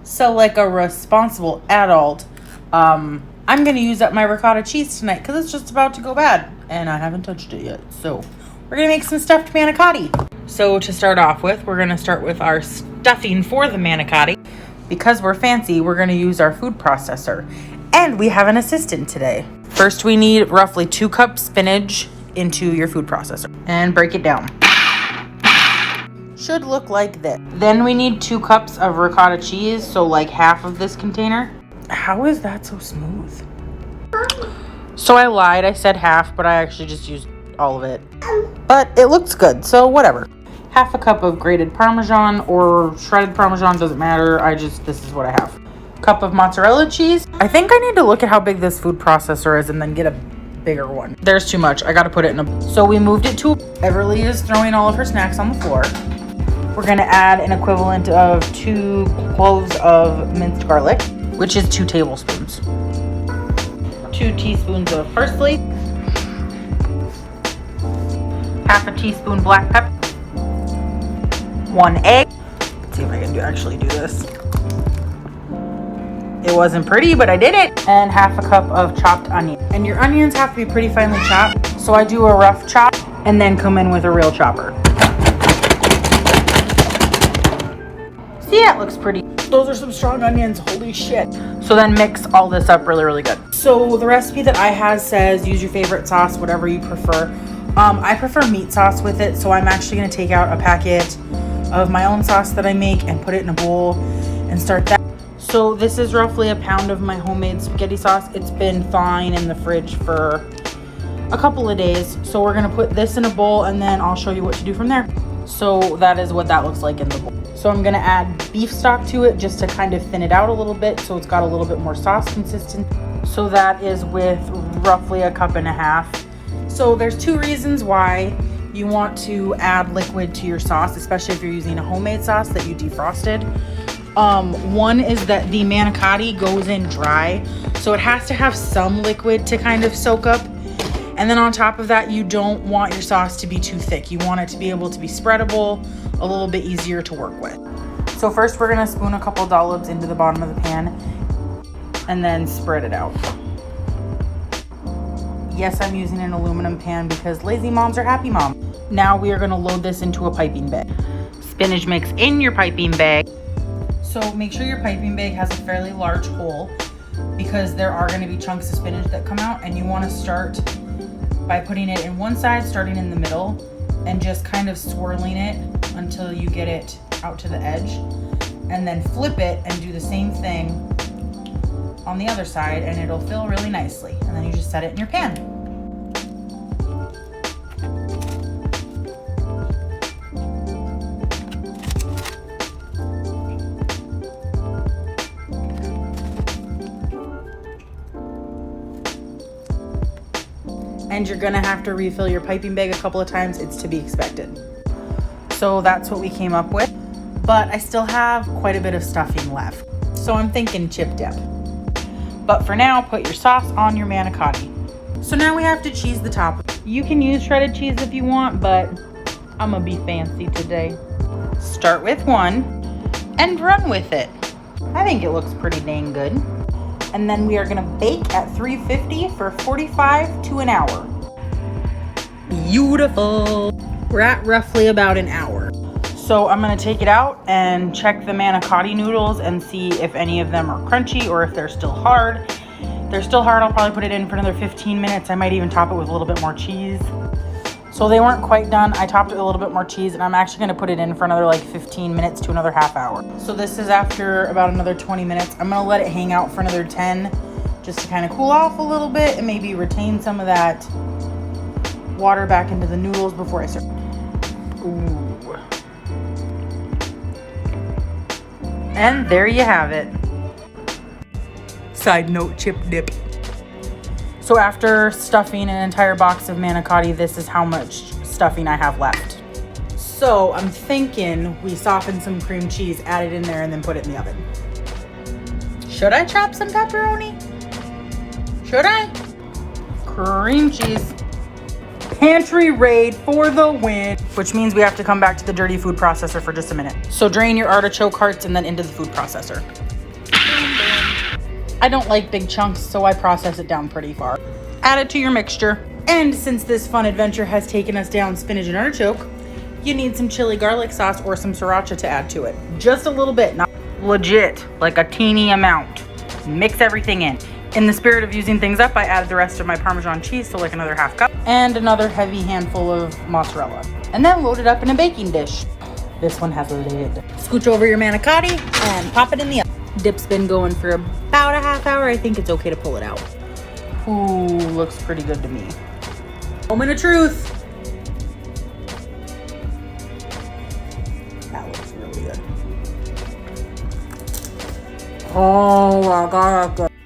So like a responsible adult, I'm going to use up my ricotta cheese tonight because it's just about to go bad and I haven't touched it yet. So we're going to make some stuffed manicotti. So to start off with, we're going to start with our stuffing for the manicotti. Because we're fancy, we're going to use our food processor. And we have an assistant today. First, we need roughly 2 cups spinach into your food processor. And break it down. Should look like this. Then we need 2 cups of ricotta cheese, so like half of this container. How is that so smooth? So I lied, I said half, but I actually just used all of it. But it looks good, so whatever. Half a cup of grated Parmesan or shredded Parmesan, doesn't matter. This is what I have. Cup of mozzarella cheese. I think I need to look at how big this food processor is and then get a bigger one. There's too much, I gotta put it in a... So we moved it to... Everly is throwing all of her snacks on the floor. We're gonna add an equivalent of 2 cloves of minced garlic, which is 2 tablespoons. 2 teaspoons of parsley. Half a teaspoon black pepper. 1 egg. Let's see if I can actually do this. It wasn't pretty, but I did it. And half a cup of chopped onion. And your onions have to be pretty finely chopped. So I do a rough chop and then come in with a real chopper. See, that looks pretty. Those are some strong onions, holy shit. So then mix all this up really, really good. So the recipe that I have says use your favorite sauce, whatever you prefer. I prefer meat sauce with it, so I'm actually gonna take out a packet of my own sauce that I make and put it in a bowl and start that. So this is roughly a pound of my homemade spaghetti sauce. It's been thawing in the fridge for a couple of days. So we're gonna put this in a bowl and then I'll show you what to do from there. So that is what that looks like in the bowl. So I'm gonna add beef stock to it just to kind of thin it out a little bit so it's got a little bit more sauce consistency. So that is with roughly a cup and a half. So there's 2 reasons why you want to add liquid to your sauce, especially if you're using a homemade sauce that you defrosted. One is that the manicotti goes in dry, so it has to have some liquid to kind of soak up. And then on top of that, you don't want your sauce to be too thick. You want it to be able to be spreadable, a little bit easier to work with. So first we're gonna spoon a couple dollops into the bottom of the pan and then spread it out. Yes, I'm using an aluminum pan because lazy moms are happy moms. Now we are gonna load this into a piping bag. Spinach mix in your piping bag. So make sure your piping bag has a fairly large hole because there are gonna be chunks of spinach that come out, and you wanna start by putting it in one side, starting in the middle, and just kind of swirling it until you get it out to the edge, and then flip it and do the same thing on the other side, and it'll fill really nicely. And then you just set it in your pan. And you're gonna have to refill your piping bag a couple of times. It's to be expected. So that's what we came up with. But I still have quite a bit of stuffing left. So I'm thinking chip dip. But for now, put your sauce on your manicotti. So now we have to cheese the top. You can use shredded cheese if you want, but I'm gonna be fancy today. Start with 1 and run with it. I think it looks pretty dang good. And then we are gonna bake at 350 for 45 to an hour. Beautiful. We're at roughly about an hour. So I'm gonna take it out and check the manicotti noodles and see if any of them are crunchy or if they're still hard. If they're still hard, I'll probably put it in for another 15 minutes. I might even top it with a little bit more cheese. So they weren't quite done. I topped it with a little bit more cheese, and I'm actually gonna put it in for another like 15 minutes to another half hour. So this is after about another 20 minutes. I'm gonna let it hang out for another 10 just to kind of cool off a little bit and maybe retain some of that water back into the noodles before I serve. Ooh. And there you have it. Side note, chip dip. So after stuffing an entire box of manicotti, this is how much stuffing I have left. So I'm thinking we soften some cream cheese, add it in there, and then put it in the oven. Should I chop some pepperoni? Should I? Cream cheese. Pantry raid for the win. Which means we have to come back to the dirty food processor for just a minute. So drain your artichoke hearts and then into the food processor. I don't like big chunks, so I process it down pretty far. Add it to your mixture. And since this fun adventure has taken us down spinach and artichoke, you need some chili garlic sauce or some sriracha to add to it. Just a little bit, not legit, like a teeny amount. Mix everything in. In the spirit of using things up, I added the rest of my Parmesan cheese, so like another half cup, and another heavy handful of mozzarella. And then load it up in a baking dish. This one has a lid. Scooch over your manicotti and pop it in the oven. Dip's been going for about a half hour. I think it's okay to pull it out. Ooh, looks pretty good to me. Moment of truth. That looks really good. Oh my God, that's good.